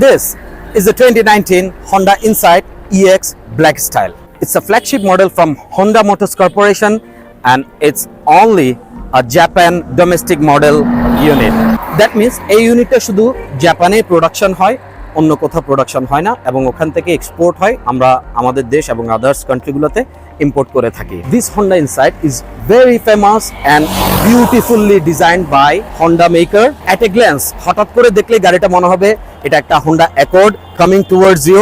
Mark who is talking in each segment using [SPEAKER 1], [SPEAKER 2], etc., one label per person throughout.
[SPEAKER 1] This is the 2019 Honda Insight EX Black Style. It's a flagship model from Honda Motors Corporation and it's only a Japan domestic model unit. That means এই ইউনিটটা শুধু জাপানে production হয়, অন্য কোথাও production হয় না এবং ওখান থেকে এক্সপোর্ট হয়, আমরা আমাদের দেশ এবং আদার্স কান্ট্রিগুলোতে ইম্পোর্ট করে থাকি। This Honda Insight is very famous and beautifully designed by Honda maker. At a glance হঠাৎ করে দেখলে গাড়িটা মনে হবে এটা একটা Honda Accord coming towards you,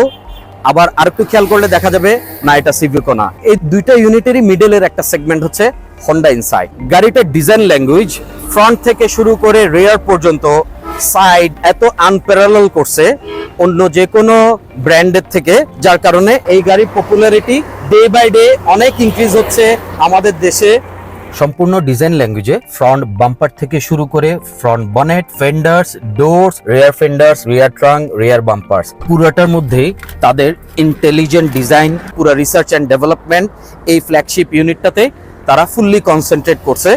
[SPEAKER 1] আবার আরেকটু খেয়াল করলে দেখা যাবে না এটা সিভিকো না। এই দুইটা ইউনিটেরই মিডলের একটা সেগমেন্ট হচ্ছে Honda Insight। গাড়িটার ডিজাইন ল্যাঙ্গুয়েজ ফ্রন্ট থেকে শুরু করে রিয়ার পর্যন্ত সাইড এত আনপ্যারালাল করছে অন্য যে কোনো ব্র্যান্ডের থেকে, যার কারণে এই গাড়ির পপুলারিটি ডে বাই ডে অনেক ইনক্রিজ হচ্ছে আমাদের দেশে। সম্পূর্ণ ডিজাইন ল্যাঙ্গুয়েজে ফ্রন্ট বাম্পার থেকে শুরু করে ফ্রন্ট বনেট, ফেন্ডার্স, ডোরস, রিয়ার ফেন্ডার্স, রিয়ার ট্রাঙ্ক, রিয়ার বাম্পার্স পুরোটার মধ্যেই তাদের ইন্টেলিজেন্ট ডিজাইন, পুরো রিসার্চ অ্যান্ড ডেভেলপমেন্ট এই ফ্ল্যাগশিপ ইউনিটটাতে তারা ফুললি কনসেন্ট্রেট করছে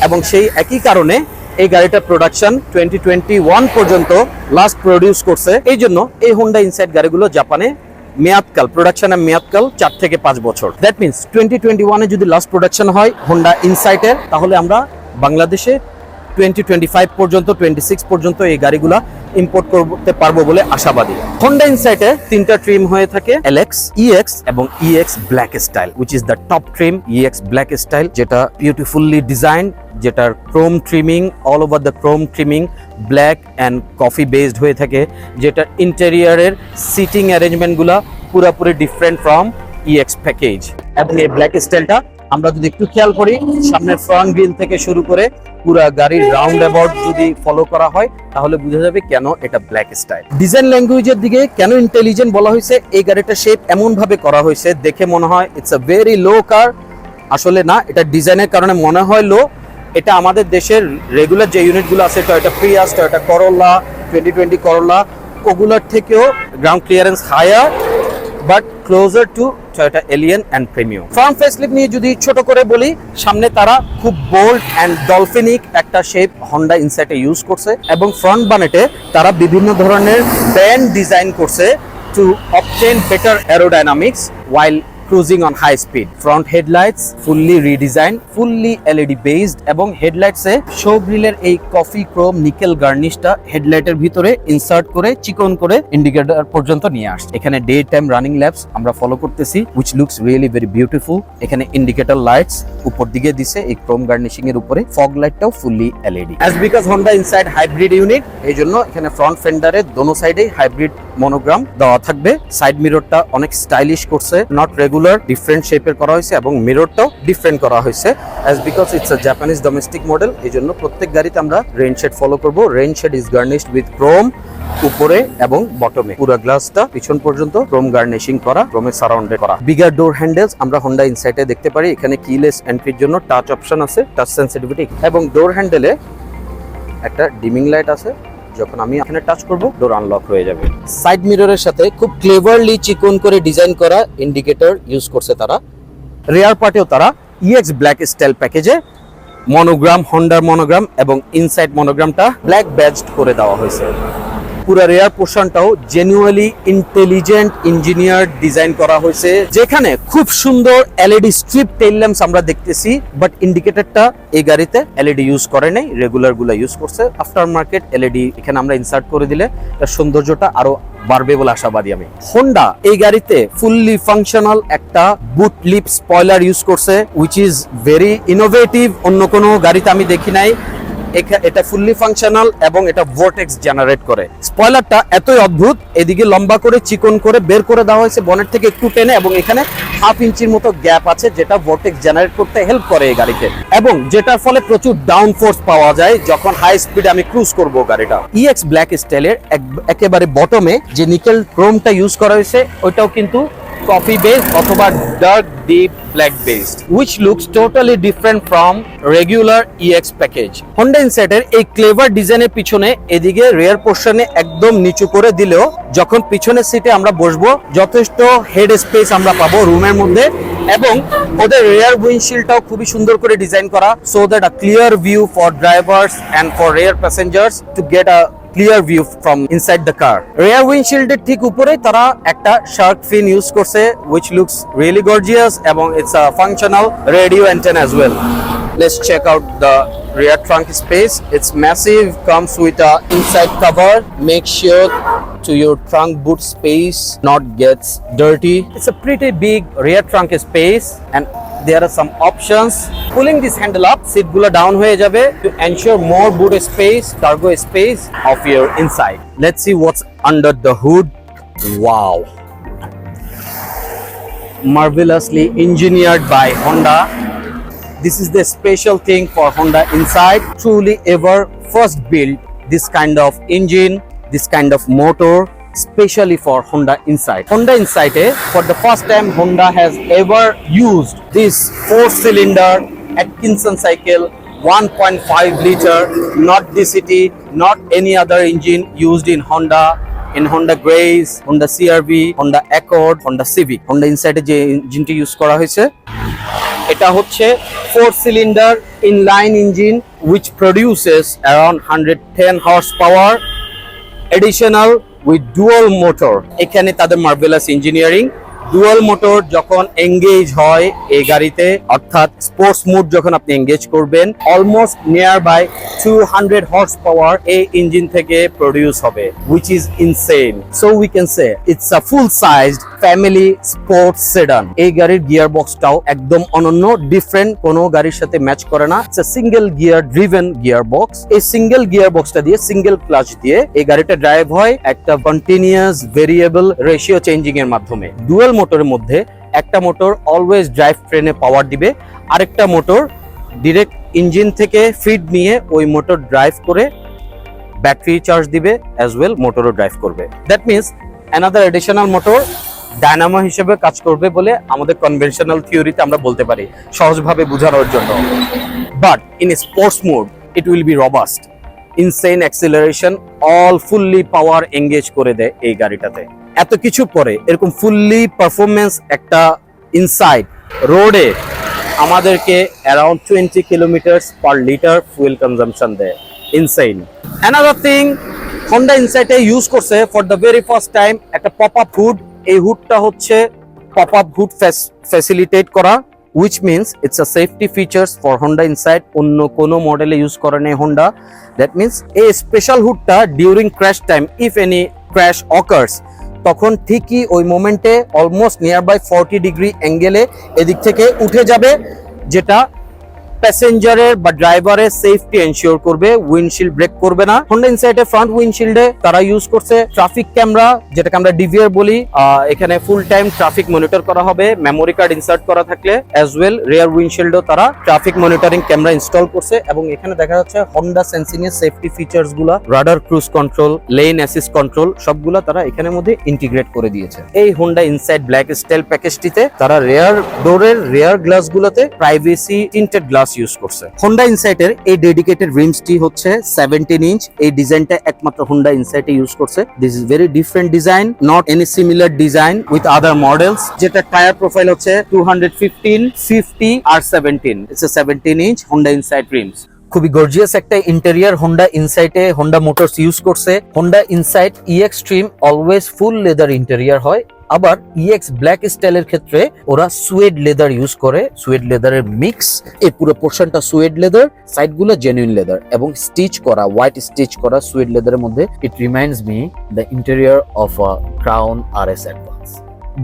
[SPEAKER 1] এবং সেই একই কারণে এই গাড়িটার প্রোডাকশন 2021 পর্যন্ত লাস্ট প্রডিউস করছে। এই জন্য এই হোন্ডা ইনসাইট গাড়িগুলো জাপানে মেয়াদকাল, প্রোডাকশনের মেয়াদকাল 4 থেকে 5 বছর। দ্যাট মিনস 2021 এ যদি লাস্ট প্রোডাকশন হয় হোন্ডা ইনসাইটের, তাহলে আমরা বাংলাদেশে 2025 পর্যন্ত 26 পর্যন্ত এই গাড়িগুলা ইম্পোর্ট করতে পারবো বলে আশাবাদী। হোন্ডা ইনসাইটে 3টা ট্রিম হয়ে থাকে, LX, EX এবং EX black style, which is the top trim EX black style, যেটা বিউটিফুলি ডিজাইন, যেটার Chrome trimming, all over the Chrome trimming black and coffee based হয়ে থাকে, যেটার ইন্টেরিয়রের সিটিং অ্যারেঞ্জমেন্টগুলা পুরোপুরি ডিফারেন্ট ফ্রম EX প্যাকেজ। এবং এই black স্টাইলটা আমরা যদি একটু খেয়াল করি, সামনের ফ্রন্ট গ্রিল থেকে শুরু করে পুরো গাড়ির রাউন্ড অ্যাবাউট যদি ফলো করা হয় তাহলে বোঝা যাবে কেন এটা ব্ল্যাক স্টাইল। ডিজাইন ল্যাঙ্গুয়েজের দিকে কেন ইন্টেলিজেন্ট বলা হয়েছে, এই গাড়িটার শেপ এমন ভাবে করা হয়েছে দেখে মনে হয় ইটস আ ভেরি লো কার, আসলে না, এটা ডিজাইনের কারণে মনে হয় লো। এটা আমাদের দেশের রেগুলার যে ইউনিটগুলো আছে, Toyota Prius, Toyota Corolla, 2020 Corolla, ওগুলোর থেকেও ground clearance higher but closer to Toyota Allion and premium. Front facelift নিয়ে যদি ছোট করে বলি, সামনে তারা খুব বোল্ড অ্যান্ড ডলফিনিক একটা শেপ হোন্ডা ইনসাইটে ইউজ করছে এবং ফ্রন্ট বানেটে তারা বিভিন্ন ধরনের ব্যান্ড ডিজাইন করছে to obtain better aerodynamics while cruising on high speed. Front headlights fully redesigned, fully LED based এবং হেডলাইটসে শো গ্রিলের এই কফি ক্রোম নিকেল গার্নিশটা হেডলাইটের ভিতরে ইনসার্ট করে চিকন করে ইন্ডিকেটর পর্যন্ত নিয়ে আসছে। এখানে ডে টাইম রানিং ল্যাম্পস আমরা ফলো করতেছি, which looks really very beautiful. এখানে ইন্ডিকেটর লাইটস উপর দিকে দিছে এই ক্রোম গার্নিশিং এর উপরে, ফগ লাইটটাও fully LED। As because Honda Insight hybrid unit, এই জন্য এখানে ফ্রন্ট ফেন্ডারের দোনো সাইডেই হাইব্রিড মনোগ্রাম দেওয়া থাকবে। সাইড মিররটা অনেক স্টাইলিশ করছে, নট রেগুলার, ডিফারেন্ট শেপের করা হয়েছে এবং মিররটাও ডিফারেন্ট করা হয়েছে। As because it's a Japanese domestic model, এই জন্য প্রত্যেক গাড়িতে আমরা রেইন শেড ফলো করব। Rain shade is garnished with chrome উপরে এবং বটমে, পুরো গ্লাসটা পিছন পর্যন্ত ক্রোম গার্নিশিং করা, ক্রোমে সারাউন্ডেড করা। বিগার ডোর হ্যান্ডেলস আমরা হোন্ডা ইনসাইটে দেখতে পারি। এখানে কিলেস এন্ট্রির জন্য টাচ অপশন আছে, টাচ সেন্সিটিভিটি, এবং ডোর হ্যান্ডেলে একটা ডিমিং লাইট আছে, যখন আমি এখানে টাচ করব ডোর আনলক হয়ে যাবে। সাইড মিররের সাথে খুব ক্লেভারলি চিকন করে ডিজাইন করা ইন্ডিকেটর ইউজ করছে তারা। রিয়ার পার্টেও তারা EX ব্ল্যাক স্টাইল প্যাকেজে মনোগ্রাম, হোন্ডার মনোগ্রাম এবং ইনসাইড মনোগ্রামটা ব্ল্যাক ব্যাজড করে দেওয়া হয়েছে। পুরো রেয়ার পোর্শনটাও জেনুইনলি ইন্টেলিজেন্ট ইঞ্জিনিয়ার ডিজাইন করা হয়েছে, যেখানে খুব সুন্দর LED স্ট্রিপ টেইল ল্যাম্পস আমরা দেখতেছি, বাট ইন্ডিকেটরটা এই গাড়িতে LED ইউজ করে নাই, রেগুলার গুলা ইউজ করছে। আফটার মার্কেট LED এখানে আমরা ইনসার্ট করে দিলে তার সৌন্দর্যটা আরো বাড়বে বলে আশাবাদী আমি। হোন্ডা এই গাড়িতে ফুললি ফাংশনাল একটা বুট লিপ স্পয়লার ইউজ করছে, উইচ ইজ ভেরি ইনোভেটিভ, অন্য কোনো গাড়িতে আমি দেখি নাই। এটা ফুললি ফাংশনাল এবং এটা ভোর্টেক্স জেনারেট করে। স্পয়লারটা এতই অদ্ভুত, এদিকে লম্বা করে চিকন করে বের করে দেওয়া হয়েছে বনেট থেকে একটু টেনে, এবং এখানে 1/2 ইঞ্চির মতো গ্যাপ আছে যেটা ভোর্টেক্স জেনারেট করতে হেল্প করে এই গাড়িতে, এবং যেটার ফলে প্রচুর ডাউন ফোর্স পাওয়া যায় যখন হাই স্পিডে আমি ক্রুজ করব গাড়িটা। EX ব্ল্যাক স্টাইলের একেবারে বটমে যে নিকেল ক্রোমটা ইউজ করা হয়েছে ওইটাও কিন্তু কফি বেসড অথবা dark deep black based, which looks totally different from regular EX package. Honda Insight এর এই ক্লেভার ডিজাইনের পিছনে এদিকে রিয়ার পোর্শনে একদম নিচু করে দিলেও যখন পিছনের সিটে আমরা বসবো যথেষ্ট হেড স্পেস আমরা পাবো রুমের মধ্যে, এবং ওদের রিয়ার উইন্ডশিল্ডটাও খুবই সুন্দর করে ডিজাইন করা, so that a clear view for drivers and for rear passengers to get a clear view from inside the car. Rear windshield এর ঠিক উপরে তারা একটা shark fin use করছে, which looks really gorgeous, এবং it's a functional radio antenna as well. Let's check out the rear trunk space. It's massive, comes with a inside cover. Make sure to your trunk boot space not gets dirty. It's a pretty big rear trunk space, and there are some options. Pulling this handle up, seat gula down hoye jabe to ensure more boot space, cargo space of your inside. Let's see what's under the hood. Wow, marvelously engineered by Honda. This is the special thing for Honda inside. Truly ever first built this kind of engine, this kind of motor, especially for Honda Insight. Honda Insight, for the first time Honda has ever used this 4-cylinder Atkinson cycle 1.5 liter, not DCT, not any other engine used in Honda Grace, Honda CR-V, Honda Accord, Honda Civic. Honda Insight যে ইঞ্জিনটি use করা হয়েছে এটা হচ্ছে 4-cylinder inline engine which produces around 110 horsepower additional with dual motor. এখানে তাদের marvellous engineering. Dual motor যখন engage হয় এই গাড়িতে, অর্থাৎ স্পোর্টস মোড যখন আপনি এঙ্গেজ করবেন, almost near by 200 horse power এই ইঞ্জিন থেকে প্রডিউস হবে, which is insane. So we can say it's a full sized family sports sedan. এই গাড়ির গিয়ার বক্সটাও একদম অনন্য, ডিফারেন্ট, কোনো গাড়ির সাথে ম্যাচ করে না। It's a single gear driven gear box. এই সিঙ্গেল গিয়ার বক্সটা দিয়ে, সিঙ্গেল ক্লাচ দিয়ে এই গাড়িটা ড্রাইভ হয় একটা কন্টিনিউয়াস ভেরিয়েবল রেশিও চেঞ্জিং এর মাধ্যমে। ডুয়াল মোটরের মধ্যে একটা মোটর অলওয়েজ ড্রাইভ ট্রেনে পাওয়ার দিবে, আরেকটা মোটর ডিরেক্ট ইঞ্জিন থেকে ফিড নিয়ে ওই মোটর ড্রাইভ করে ব্যাটারি চার্জ দিবে, অ্যাজ ওয়েল মোটরও ড্রাইভ করবে। That means another additional motor Dynamo হিসেবে কাজ করবে বলে আমাদের কনভেনশনাল থিওরিতে আমরা বলতে পারি, সহজভাবে বোঝানোর জন্য। But in sports mode it will be robust, insane acceleration, all fully power engage করে দেয় এই গাড়িটাতে। এত কিছু পরে এরকম ফুললি পারফরমেন্স একটা ইনসাইড রোডে আমাদেরকে around 20 kilometer per litre fuel consumption দেয়। Insane. Another thing, Honda Insight use করছে for the very first time একটা পপ আপ হুড। এই হুডটা হচ্ছে পপ আপ হুড ফ্যাসিলিটেট করা, which means it's a safety features for Honda Insight, অন্য কোনো মডেলে ইউজ করে নেই Honda. That means এই স্পেশাল হুডটা during crash time, if any crash occurs, তখন ঠিকই ওই মোমেন্টে অলমোস্ট নিয়ার বাই 40 ডিগ্রি অ্যাঙ্গেলে এদিক থেকে উঠে যাবে, যেটা প্যাসেঞ্জারের বা ড্রাইভারের সেফটি এনশিওর করবে, উইন্ডশিল্ড ব্রেক করবে না। Honda Insight এর ফ্রন্ট উইন্ডশিল্ডে তারা ইউজ করছে ট্রাফিক ক্যামেরা, যেটাকে আমরা ডিভিআর বলি। এখানে ফুল টাইম ট্রাফিক মনিটর করা হবে, মেমোরি কার্ড ইনসার্ট করা থাকলে, অ্যাজ ওয়েল রিয়ার উইন্ডশিল্ডেও তারা ট্রাফিক মনিটরিং ক্যামেরা ইনস্টল করছে। এবং এখানে দেখা যাচ্ছে Honda সেন্সিং এর সেফটি ফিচার্স গুলা, radar cruise control, lane assist control, সবগুলা তারা এখানের মধ্যে ইন্টিগ্রেট করে দিয়েছে। এই Honda Insight ব্ল্যাক স্টাইল প্যাকেজটিতে তারা রেয়ার ডোরের রেয়ার গ্লাস গুলাতে প্রাইভেসি টিন্টেড গ্লাস ইউজ করছে। Honda Insight এর এই ডেডিকেটেড রিমসটি হচ্ছে 17 ইঞ্চ। এই ডিজাইনটা একমাত্র Honda Insight ইউজ করছে। This is very different design, not any similar design with other models. যেটা টায়ার প্রোফাইল হচ্ছে 215, 50 আর 17। It's a 17 inch Honda Insight rims. খুবই গর্জিয়াস একটা ইন্টেরিয়র Honda Insight এ Honda Motors ইউজ করছে। Honda Insight EX Trim always full leather interior হয়, আবার EX black স্টাইলের ক্ষেত্রে ওরা সুয়েড লেদার ইউজ করে, সুয়েড লেদারের মিক্স। এই পুরো পোর্শনটা সুয়েড লেদার, সাইডগুলো জেনুইন লেদার এবং স্টিচ করা, হোয়াইট স্টিচ করা সুয়েড লেদারের মধ্যে। It reminds me the interior of a crown RS advance.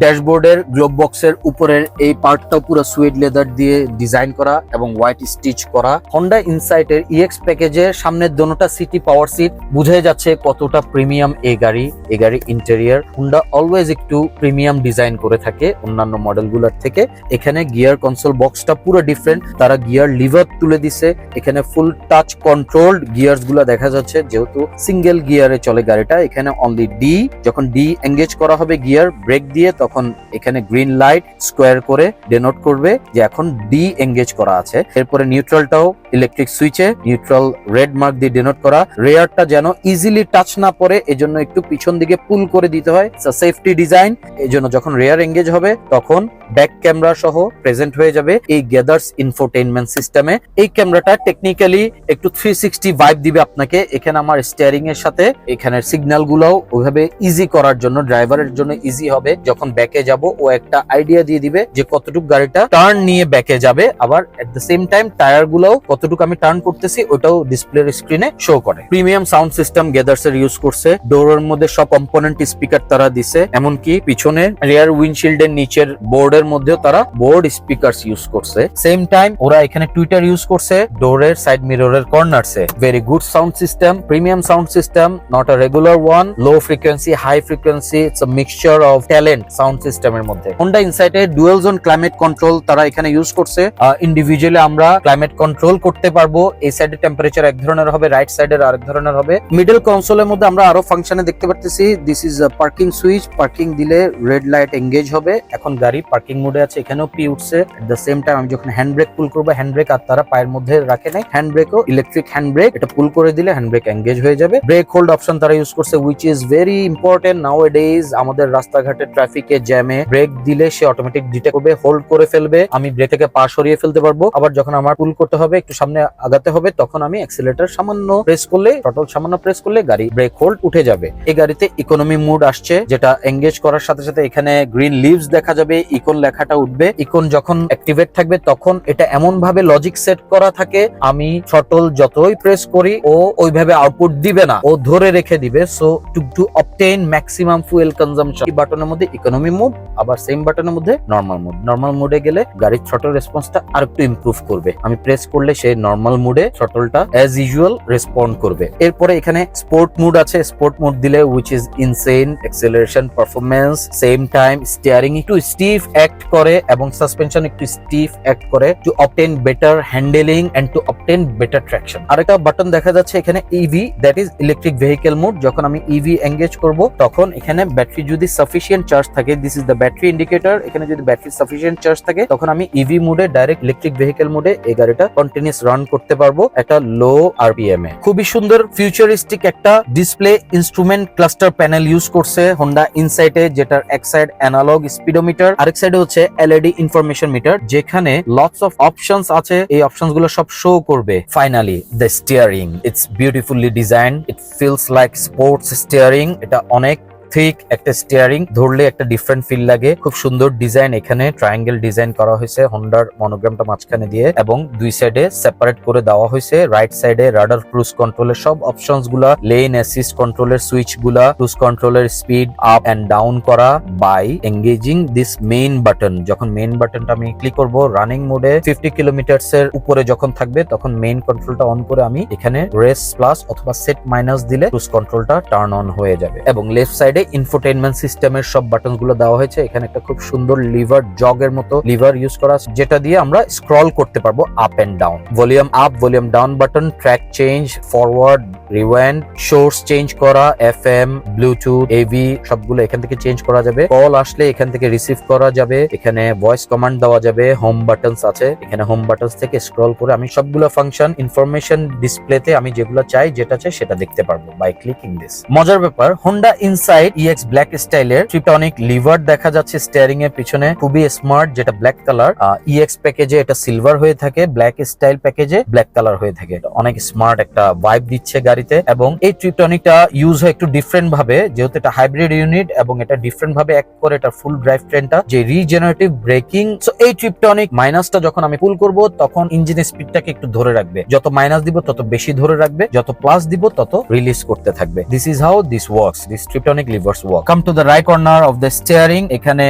[SPEAKER 1] ড্যাশবোর্ডের গ্লোব বক্সের উপরের এই পার্টটাও পুরো সুয়েড লেদার দিয়ে ডিজাইন করা এবং হোয়াইট স্টিচ করা। Honda Insight এর EX প্যাকেজের সামনের দোনোটা সিটি পাওয়ার সিট, বুঝে যাচ্ছে কতটা প্রিমিয়াম এই গাড়ি। এই গাড়ি ইন্টেরিয়র Honda অলওয়েজ একটু প্রিমিয়াম ডিজাইন করে থাকে অন্যান্য মডেলগুলোর থেকে। এখানে গিয়ার কনসোল বক্সটা পুরো ডিফারেন্ট, তারা গিয়ার লিভার তুলে দিছে। এখানে ফুল টাচ কন্ট্রোলড গিয়ারস গুলা দেখা যাচ্ছে, যেহেতু সিঙ্গেল গিয়ারে চলে গাড়িটা। এখানে অনলি ডি, যখন ডি এঙ্গেজ করা হবে গিয়ার, ব্রেক দিয়ে
[SPEAKER 2] তখন এখানে গ্রিন লাইট স্কোয়ার করে ডেনোট করবে যে এখন ডি এঙ্গেজ করা আছে। এরপরে নিউট্রালটাও ইলেকট্রিক সুইচে নিউট্রাল রেড মার্ক দিয়ে ডেনোট করা। রেয়ারটা যেন ইজিলি টাচ না পড়ে এজন্য একটু পিছন দিকে পুল করে দিতে হয়, সেফটি ডিজাইন। এজন্য যখন রেয়ার এঙ্গেজ হবে তখন ব্যাক ক্যামেরা সহ প্রেজেন্ট হয়ে যাবে এই গ্যাদার্স ইনফোটেইনমেন্ট সিস্টেমে। এই ক্যামেরাটা টেকনিক্যালি একটু 360 ভাইব দিবে আপনাকে। এখানে আমার স্টিয়ারিং এর সাথে এখানের সিগন্যাল গুলোও ওইভাবে ইজি করার জন্য, ড্রাইভারের জন্য ইজি হবে। যখন ব্যাকে যাব ও একটা আইডিয়া দিয়ে দিবে যে কতটুকু গাড়িটা টার্ন নিয়ে ব্যাকে যাবে, আবার at the same time tyre গুলোও কতটুকু আমি টার্ন করতেছি ওটাও ডিসপ্লের স্ক্রিনে শো করে। প্রিমিয়াম সাউন্ড সিস্টেম গ্যাদার্স এর ইউজ করছে। ডোরের মধ্যে সব কম্পোনেন্ট স্পিকার তারা দিছে, এমনকি পিছনে রিয়ার উইন্ডশিল্ডের নিচের বোর্ডের মধ্যেও তারা বোর্ড স্পিকারস ইউজ করছে। সেম টাইম ওরা এখানে টুইটার ইউজ করছে ডোরের সাইড মিররের কর্নারসে। Very good sound system, premium sound system, not a regular one, low frequency high frequency, it's a mixture of talent sound সিস্টেমের মধ্যে। হোন্ডা ইনসাইটে ডুয়াল জোন ক্লাইমেট কন্ট্রোল তারা এখানে ইউজ করছে। ইন্ডিভিজুয়ালি আমরা ক্লাইমেট কন্ট্রোল করতে পারবো। এই সাইডে টেম্পারেচার এক ধরনের হবে, রাইট সাইডের আরেক ধরনের হবে। মিডল কনসোলের মধ্যে আমরা আরো ফাংশনে দেখতে পারতেছি this is a parking switch. Parking দিলে রেড লাইট এঙ্গেজ হবে। এখন গাড়ি পার্কিং মোডে আছে, এখানেও পি উঠছে। এট দ্য সেম টাইম আমি যখন হ্যান্ড ব্রেক পুল করবো, হ্যান্ড ব্রেক আর তারা পায়ের মধ্যে রাখে নাই, হ্যান্ড ব্রেকও ইলেকট্রিক হ্যান্ড ব্রেক, এটা পুল করে দিলে হ্যান্ড ব্রেক এঙ্গেজ হয়ে যাবে। ব্রেক হোল্ড অপশন তারা ইউজ করছে which is very important now A days. আমাদের রাস্তাঘাটে ট্রাফিকে জ্যামে ব্রেক দিলে সে অটোমেটিক ডিটেক্ট করবে, হোল্ড করে ফেলবে, আমি ব্রেক থেকে পা সরিয়ে ফেলতে পারবো। আবার যখন আমার পুল করতে হবে, একটু সামনে আগাতে হবে, তখন আমি অ্যাক্সিলারেটর সামান্য প্রেস করলে, থ্রটল সামান্য প্রেস করলে গাড়ি ব্রেক হোল্ড উঠে যাবে। এই গাড়িতে ইকোনমি মোড আসছে, যেটা এঙ্গেজ করার সাথে সাথে এখানে গ্রিন লিভস দেখা যাবে, ইকন লেখাটা উঠবে। ইকন যখন অ্যাক্টিভেট থাকবে তখন এটা এমন ভাবে লজিক সেট করা থাকে আমি থ্রটল যতই প্রেস করি ও ওইভাবে আউটপুট দিবে না, ও ধরে রেখে দিবে। So two obtain maximum fuel consumption, এই বাটনের মধ্যে ইকোনমি মোড, আবার সেম বাটনের মধ্যে নরমাল মোড। নরমাল মোডে গেলে গাড়ির থ্রটল রেসপন্সটা আরেকটু ইমপ্রুভ করবে। আমি প্রেস করলে সেই নরমাল মোডে থ্রটলটা অ্যাজ ইউজুয়াল রেসপন্ড করবে। এরপরে এখানে স্পোর্ট মোড আছে। স্পোর্ট মোড দিলে which is insane acceleration performance. Same time steering একটু স্টিফ অ্যাক্ট করে এবং সাসপেনশন একটু স্টিফ অ্যাক্ট করে to obtain better handling and to obtain better traction. আরেকটা বাটন দেখা যাচ্ছে এখানে EV, that is electric vehicle mode. যখন আমি ইভি এঙ্গেজ করব তখন এখানে ব্যাটারি যদি সাফিসিয়েন্ট চার্জ থাকে, this is the battery indicator, এখানে যদি ব্যাটারি সাফিসিয়েন্ট চার্জ থাকে তখন আমি ইভি মোডে ডাইরেক্ট ইলেকট্রিক ভেহিকেল মোডে এই গাড়িটা কন্টিনিউয়াস রান করতে পারবো একটা লো আরপিএম এ। খুবই সুন্দর ফিউচারিস্টিক একটা display instrument cluster panel use করছে হোন্ডা ইনসাইটে, যেটার এক সাইড অ্যানালগ স্পিডোমিটার, আরেক সাইডে হচ্ছে এলইডি ইনফরমেশন মিটার, যেখানে লটস অফ অপশনস আছে। এই অপশনস গুলো সব শো করবে। Finally the steering, it's beautifully design, it feels like sports steering. এটা অনেক ঠিক একটা স্টিয়ারিং, ধরলে একটা ডিফারেন্ট ফিল লাগে। খুব সুন্দর ডিজাইন, এখানে ট্রায়াঙ্গেল ডিজাইন করা হয়েছে হোন্ডার মনোগ্রামটা মাঝখানে দিয়ে, এবং দুই সাইডে সেপারেট করে দেওয়া হয়েছে। রাইট সাইডে রাডার ক্রুজ কন্ট্রোলের সব অপশনস গুলা, লেন অ্যাসিস্ট কন্ট্রোলের সুইচ গুলা, ক্রুজ কন্ট্রোলের স্পিড আপ এন্ড ডাউন করা by engaging this main button. যখন মেইন বাটনটা আমি ক্লিক করব রানিং মোডে 50 কিলোমিটারস এর উপরে যখন থাকবে তখন মেইন কন্ট্রোলটা অন করে আমি এখানে রেস প্লাস অথবা সেট মাইনাস দিলে ক্রুজ কন্ট্রোলটা টার্ন অন হয়ে যাবে। এবং লেফট সাইডে ইনফোটেইনমেন্ট সিস্টেমের সব বাটন গুলো দেওয়া হয়েছে। এখানে একটা খুব সুন্দর লিভার, জগের মতো লিভার ইউজ করা আছে, যেটা দিয়ে আমরা স্ক্রল করতে পারবো up and down. Volume up, volume down button, track change, forward, rewind, source change করা, এফএম, ব্লুটুথ, এভি সবগুলো এখান থেকে চেঞ্জ করা যাবে। কল আসলে এখান থেকে রিসিভ করা যাবে। এখানে ভয়েস কমান্ড দেওয়া যাবে। হোম বাটনস আছে, এখানে হোম বাটনস থেকে স্ক্রল করে আমি সবগুলো ফাংশন ইনফরমেশন ডিসপ্লেতে আমি যেগুলো চাই, যেটা চাই সেটা দেখতে পারবো বাই ক্লিকিং দিস। মজার ব্যাপার, হোন্ডা ইনসাইট EX ব্ল্যাক স্টাইলের ট্রিপটনিক লিভার দেখা যাচ্ছে স্টিয়ারিং এর পিছনে, খুবই স্মার্ট, যেটা ব্ল্যাক কালার। EX প্যাকেজে এটা সিলভার হয়ে থাকে, ব্ল্যাক স্টাইল প্যাকেজে ব্ল্যাক কালার হয়ে থাকে। অনেক স্মার্ট একটা ভাইব দিচ্ছে গাড়িতে। এবং এই ট্রিপটনিকটা ইউজ হয় একটু ডিফারেন্ট ভাবে, যেহেতু এটা হাইব্রিড ইউনিট এবং এটা ডিফারেন্ট ভাবে অ্যাক্ট করে। এটা ফুল ড্রাইভ ট্রেনটা যে রিজেনারেটিভ ব্রেকিং। সো এই ট্রিপটনিক মাইনাসটা যখন আমি পুল করব তখন ইঞ্জিন স্পিডটাকে একটু ধরে রাখবে, যত মাইনাস দিব তত বেশি ধরে রাখবে, যত প্লাস দিব তত রিলিজ করতে থাকবে। This is how this works, this tiptronic levers work. Come to the right corner of the steering, এখানে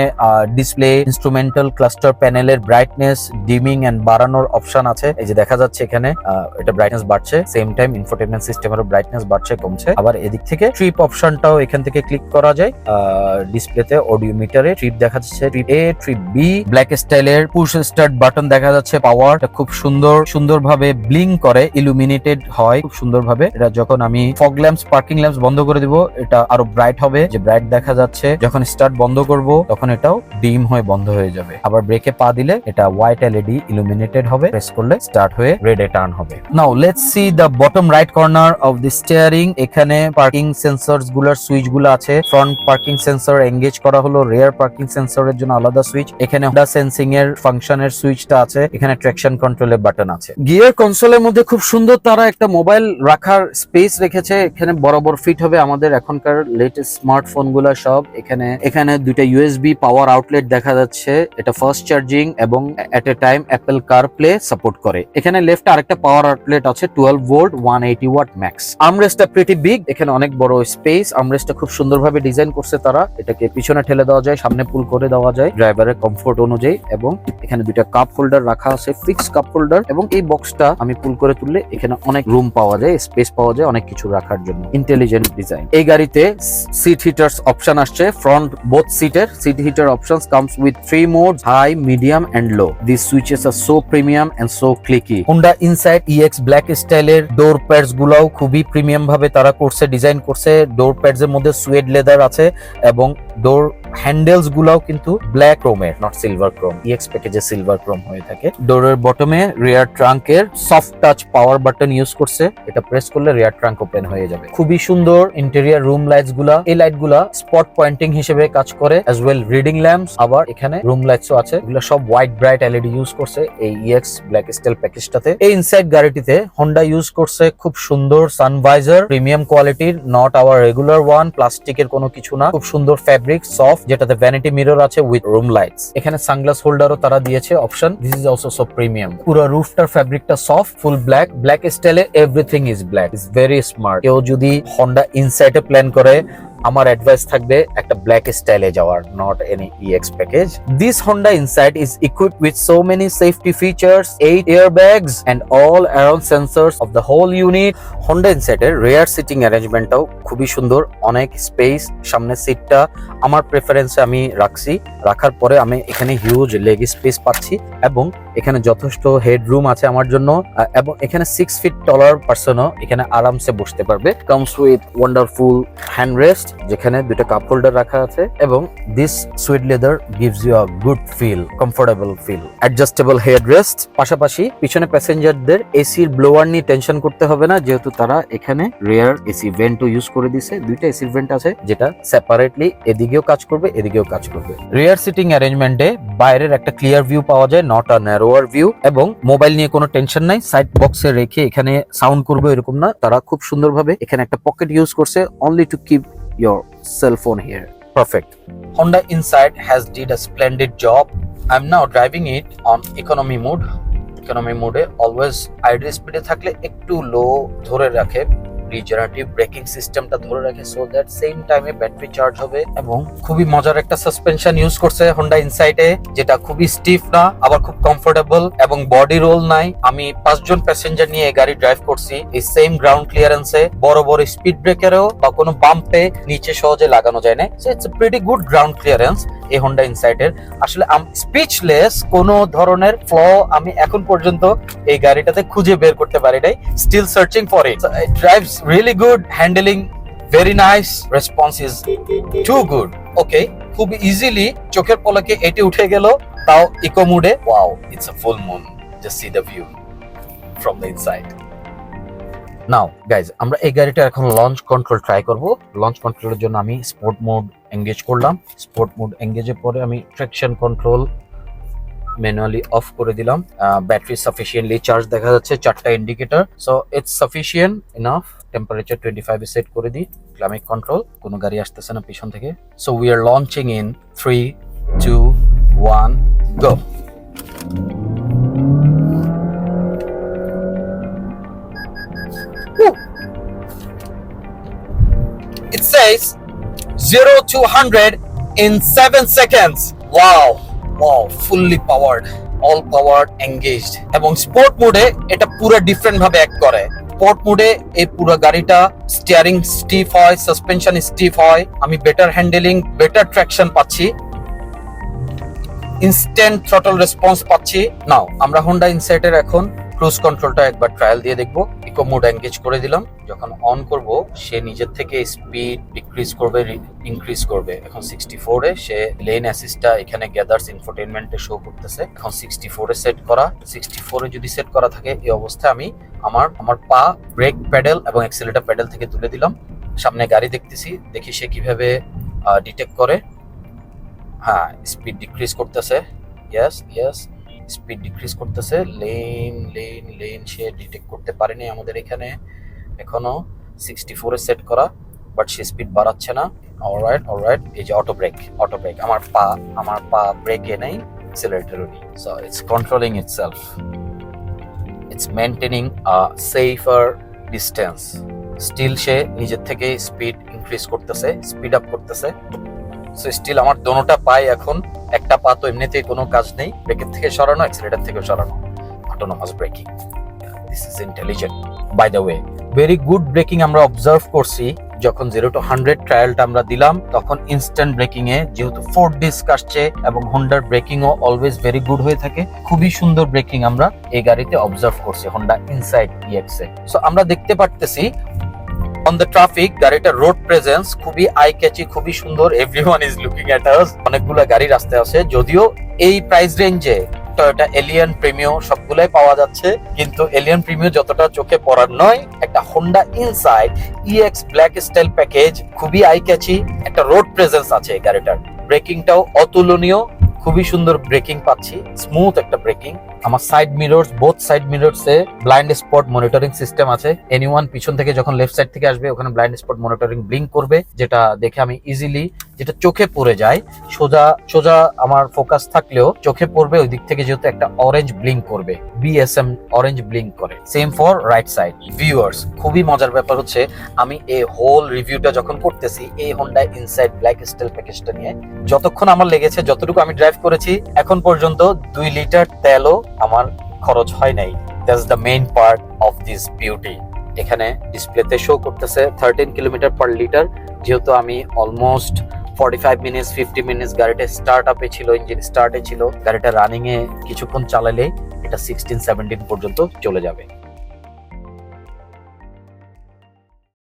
[SPEAKER 2] ডিসপ্লে ইনস্ট্রুমেন্টাল ক্লাস্টার প্যানেলের ব্রাইটনেস ডিমিং এন্ড বাড়ানোর অপশন আছে। এই যে দেখা যাচ্ছে এখানে এটা ব্রাইটনেস বাড়ছে, সেম টাইম ইনফোটেইনমেন্ট সিস্টেমেরও ব্রাইটনেস বাড়ছে কমছে। আবার এদিক থেকে ট্রিপ অপশনটাও এখান থেকে ক্লিক করা যায়। ডিসপ্লেতে অডিও মিটারে ট্রিপ দেখা যাচ্ছে, ট্রিপ এ, ট্রিপ বি। ব্ল্যাক স্টাইলের পুশ স্টার্ট বাটন দেখা যাচ্ছে, পাওয়ার খুব সুন্দর ভাবে ব্লিঙ্ক করে, ইলুমিনেটেড হয় খুব সুন্দর ভাবে। এটা যখন আমি ফগ ল্যাম্পস, পার্কিং ল্যাম্পস বন্ধ করে দিব এটা আরো ব্রাইট হবে। হবে যে ব্রাইট দেখা যাচ্ছে, যখন স্টার্ট বন্ধ করব তখন এটাও ডিম হয়ে বন্ধ হয়ে যাবে। আবার ব্রেকে পা দিলে এটা হোয়াইট এলইডি ইলুমিনেটেড হবে, প্রেস করলে স্টার্ট হয়ে রেডে টার্ন হবে। Now let's see the bottom right corner of the steering. এখানে পার্কিং সেন্সরস গুলার সুইচ গুলো আছে। ফ্রন্ট পার্কিং সেন্সর এঙ্গেজ করা হলো, রিয়ার পার্কিং সেন্সরের জন্য আলাদা সুইচ। এখানে হোন্ডা সেন্সিং এর ফাংশনের সুইচটা আছে, এখানে ট্র্যাকশন কন্ট্রোলের বাটন আছে। গিয়ার কনসোলের মধ্যে খুব সুন্দর তারা একটা মোবাইল রাখার স্পেস রেখেছে, এখানে বরাবর ফিট হবে আমাদের এখনকার লেটেস্ট স্মার্টফোন গুলা সব। এখানে দুইটা ইউএসবি পাওয়ার আউটলেট দেখা যাচ্ছে, এটা ফাস্ট চার্জিং এবং at a time Apple CarPlay support করে। এখানে লেফটে আরেকটা পাওয়ার আউটলেট আছে 12 ভোল্ট 180 ওয়াট ম্যাক্স। আর্মরেস্টটা প্রিটি বিগ, এখানে অনেক বড় স্পেস। আর্মরেস্টটা খুব সুন্দরভাবে ডিজাইন করছে তারা, এটাকে পিছনে ঠেলে দেওয়া যায়, সামনে পুল করে দেওয়া যায় ড্রাইভারের কমফোর্ট অনুযায়ী। এবং এখানে দুইটা কাপ হোল্ডার রাখা আছে, ফিক্স কাপ হোল্ডার। এবং এই বক্সটা আমি পুল করে তুললে এখানে অনেক রুম পাওয়া যায়, স্পেস পাওয়া যায় অনেক কিছু রাখার জন্য। Intelligent design. এই গাড়িতে সিট হিটার্স অপশন আসছে, ফ্রন্ট বোথ সিটের seat heater options comes with 3 modes, high, medium and low. These switches are so premium and so clicky. Honda Insight EX black স্টাইলের ডোর প্যাডস গুলাও খুবই প্রিমিয়াম ভাবে তারা করছে, ডিজাইন করছে। ডোর প্যাডস এর মধ্যে সুয়েড লেদার আছে এবং ডোর হ্যান্ডেলস গুলাও কিন্তু ব্ল্যাক ক্রোমের, নট সিলভার ক্রোম। EX প্যাকেজে সিলভার ক্রোম হয়ে থাকে। ডোরের বটমে রিয়ার ট্রাঙ্কের soft touch power button use করছে, এটা প্রেস করলে রিয়ার ট্রাঙ্ক ওপেন হয়ে যাবে। খুবই সুন্দর ইন্টেরিয়র রুম লাইটস গুলা, এই লাইট গুলা স্পট পয়েন্টিং হিসেবে কাজ করে, অ্যাজ ওয়েল রিডিং ল্যাম্পস। আবার এখানে রুম লাইটসও আছে, এগুলো সব হোয়াইট ব্রাইট এলইডি ইউজ করছে এই EX ব্ল্যাক স্টাইল প্যাকেজটাতে। এই ইনসাইড গাড়িটিতে হোন্ডা ইউজ করছে খুব সুন্দর সানভাইজার, প্রিমিয়াম কোয়ালিটির, নট আওয়ার রেগুলার ওয়ান, প্লাস্টিকের কোনো কিছু না, খুব সুন্দর ফ্যাব্রিক সফট, যেটাতে ভ্যানিটি মিরর আছে উইথ রুম লাইটস। এখানে সানগ্লাস হোল্ডারও তারা দিয়েছে option. This is also so premium. পুরো রুফটার ফ্যাব্রিকটা সফট, ফুল ব্ল্যাক, ব্ল্যাক স্টাইলে everything is black, is very smart. কেউ যদি হোন্ডা ইনসাইটে প্ল্যান করে, আমার অ্যাডভাইস থাকবে একটা ব্ল্যাক স্টাইলে যাওয়ার, not any EX package. This Honda Insight is equipped with so many safety features, 8 airbags and all around sensors of the whole unit. Honda Insight এর রিয়ার sitting অ্যারেঞ্জমেন্টটাও খুবই সুন্দর, অনেক স্পেস। সামনের সিটটা আমার প্রেফারেন্সে আমি রাখছি, রাখার পরে আমি এখানে হিউজ লেগ স্পেস পাচ্ছি এবং এখানে যথেষ্ট হেডরুম আছে আমার জন্য। এবং এখানে 6 ফিট টলার পারসনও এখানে আরামসে বসতে পারবে। Comes with wonderful hand rest, যেখানে দুটো কাপ হোল্ডার রাখা আছে এবং this sweet leather gives you a good feel, comfortable feel. Adjustable head rest, পাশাপাশি পিছনে প্যাসেঞ্জারদের এসির ব্লোয়ার নিয়ে টেনশন করতে হবে না, যেহেতু তারা এখানে রিয়ার এসি ভেন্টও ইউজ করে দিছে। দুইটা এসি ভেন্ট আছে যেটা সেপারেটলি এদিকেও কাজ করবে এদিকেও কাজ করবে। রিয়ার সিটিং অ্যারেঞ্জমেন্টে বাইরের একটা ক্লিয়ার ভিউ পাওয়া যায়, নট আ ন্যারোয়ার ভিউ। এবং মোবাইল নিয়ে কোনো টেনশন নাই, সাইড বক্সে রেখে এখানে সাউন্ড করবে এরকম না, তারা খুব সুন্দরভাবে এখানে একটা পকেট ইউজ করছে, only to keep your cell phone here. Perfect. Honda Insight has did a splendid job. I'm now driving it on economy mode. Economy mode always idle speed এ থাকলে একটু লো ধরে রাখে, রিজেনারেটিভ ব্রেকিং সিস্টেমটা ধরে রাখে, so that same টাইমে battery charge হবে। এবং খুবই মজার একটা সাসপেনশন ইউজ করছে হোন্ডা ইনসাইটে, যেটা খুবই স্টিফ না, আবার খুব কমফোর্টেবল এবং বডি রোল নাই। আমি 5 জন প্যাসেঞ্জার নিয়ে এই গাড়ি ড্রাইভ করছি, এই সেম গ্রাউন্ড ক্লিয়ারেন্সে বড় বড় স্পিড ব্রেকারেও বা কোনো বাম্পে নিচে সহজে লাগানো যায় না। So it's a pretty good ground clearance এই হোন্ডা ইনসাইটের। আসলে স্পিচলেস, কোনো ধরনের ফ্ল আমি এখন পর্যন্ত এই গাড়িটাতে খুঁজে বের করতে পারি নাই, still searching for it. It drives really good, handling very nice, response is too good. Okay, খুব ইজিলি চোখের পলকে এটি উঠে গেল, তাও ইকো মোডে। Wow, it's a full moon, just see the view from the inside. Now guys, আমরা এই গাড়িটা এখন লঞ্চ কন্ট্রোল ট্রাই করব। লঞ্চ কন্ট্রোলের জন্য আমি স্পোর্ট মোড এঙ্গেজ করলাম। স্পোর্ট মোড এঙ্গেজের পরে আমি ট্রাকশন কন্ট্রোল ম্যানুয়ালি অফ করে দিলাম। ব্যাটারি সাফিসিয়েন্টলি চার্জ দেখা যাচ্ছে, 4টা indicator, so it's sufficient enough. Temperature 25 A set করে দিই। ক্লাইমেট কন্ট্রোল, কোনো গাড়ি আসতেছে না পিছন থেকে। So we are launching in 3, 2, 1, go. It says 0 to 100 in 7 seconds. Wow. Wow, fully powered, all powered, engaged. এবং স্পোর্ট মোডে এটা পুরো ডিফারেন্ট ভাবে অ্যাক্ট করে। স্পোর্ট মোডে এই পুরো গাড়িটা স্টিয়ারিং স্টিফ হয়, সাসপেনশন স্টিফ হয়, আমি বেটার হ্যান্ডেলিং, বেটার ট্র্যাকশন পাচ্ছি, ইনস্ট্যান্ট থ্রটল রেসপন্স পাচ্ছি। নাও আমরা হোন্ডা ইনসাইটের এখন ক্রুজ কন্ট্রোলটা একবার ট্রায়াল দিয়ে দেখবো। ইকো মোড এঙ্গেজ করে দিলাম। যখন অন করব সে নিজের থেকে স্পিড ডিক্রিজ করবে, ইনক্রিজ করবে। এখন 64 এ সে লেন অ্যাসিস্টটা এখানে গ্যাদার্স ইনফোটেইনমেন্টে শো করতেছে। এখন 64 এ সেট করা। 64 এ যদি সেট করা থাকে এই অবস্থায় আমি আমার পা ব্রেক প্যাডেল এবং অ্যাক্সিলারেটর প্যাডেল থেকে তুলে দিলাম। সামনে গাড়ি দেখতেছি, দেখি সে কিভাবে ডিটেক্ট করে। হ্যাঁ, স্পিড ডিক্রিজ করতেছে। ইয়েস স্পিড ডিক্রিজ করতেছে। লেন সে ডিটেক্ট করতে পারেনি আমাদের এখানে এখনো। 64 এ সেট করা, বাট সে স্পিড বাড়াচ্ছে না। অলরাইট, এই যে অটো ব্রেক আমার পা ব্রেকে নেই, অ্যাক্সিলারেটরও নেই। So it's controlling itself, it's maintaining a safer distance. Still সে নিজের থেকে স্পিড ইনক্রিজ করতেছে, স্পিড আপ করতেছে। সো স্টিল আমার দোনোটা পাই এখন, একটা পা তো এমনিতেই কোনো কাজ নেই, ব্রেকের থেকে সরানো, অ্যাক্সিলারেটর থেকে সরানো। Autonomous braking, this is intelligent. By the way, very good braking আমরা অবজার্ভ করছি। যখন 0 to 100 ট্রায়ালটা আমরা দিলাম তখন ইনস্ট্যান্ট ব্রেকিং এ যেহেতু 4 ডিস্ক আসছে এবং হোন্ডার ব্রেকিং ও অলওয়েজ ভেরি গুড হয়ে থাকে, খুবই সুন্দর ব্রেকিং আমরা এই গাড়িতে অবজার্ভ করছি হোন্ডা ইনসাইট EX এ। সো আমরা দেখতে পারতেছি অন দ্য ট্রাফিক গাড়িটার রোড প্রেজেন্স খুবই আই ক্যাচি, খুবই সুন্দর। এভরিওয়ান ইজ লুকিং এট আস। অনেকগুলো গাড়ি রাস্তায় আছে, যদিও এই প্রাইস রেঞ্জে টয়োটা এলিয়ন প্রিমিও সবগুলাই পাওয়া যাচ্ছে, কিন্তু এলিয়ন প্রিমিও যতটা চোখে পড়ার নয়, একটা Honda insight EX black style package খুবই আই ক্যাচি। একটা রোড প্রেজেন্স আছে এই গাড়িটার। ব্রেকিংটাও অতুলনীয়, খুবই সুন্দর ব্রেকিং পাচ্ছি, স্মুথ একটা ব্রেকিং। আমার সাইড মিররস, বোথ সাইড মিররসে ব্লাইন্ড স্পট মনিটরিং সিস্টেম আছে। এনিওয়ান পিছন থেকে যখন লেফট সাইড থেকে আসবে ওখানে ব্লাইন্ড স্পট মনিটরিং ব্লিঙ্ক করবে, যেটা দেখে আমি ইজিলি, যেটা চোখে পড়ে যায়, সোজা আমার ফোকাস থাকলেও চোখে পড়বে ওই দিক থেকে, যেহেতু একটা অরেঞ্জ ব্লিঙ্ক করবে, BSM অরেঞ্জ ব্লিঙ্ক করে। Same for right side. Viewers, খুবই মজার ব্যাপার হচ্ছে আমি এই হোল রিভিউটা যখন করতেছি এই হোন্ডা ইনসাইট ব্ল্যাক স্টাইল প্যাকেজটা নিয়ে, যতক্ষণ আমার লেগেছে, যতটুকু আমি ড্রাইভ করেছি এখন পর্যন্ত 2 লিটার তেলও আমার খরচ হয় নাই। That's the main part of this beauty. এখানে ডিসপ্লেতে শো করতেছে 13 কিলোমিটার পার লিটার। যেহেতু আমি অলমোস্ট 45 মিনিটস 50 মিনিটস গাড়িটা স্টার্ট আপে ছিল, ইঞ্জিন স্টার্টে ছিল, গাড়িটা রানিং এ কিছুক্ষণ চালালে এটা 16-17 পর্যন্ত চলে যাবে।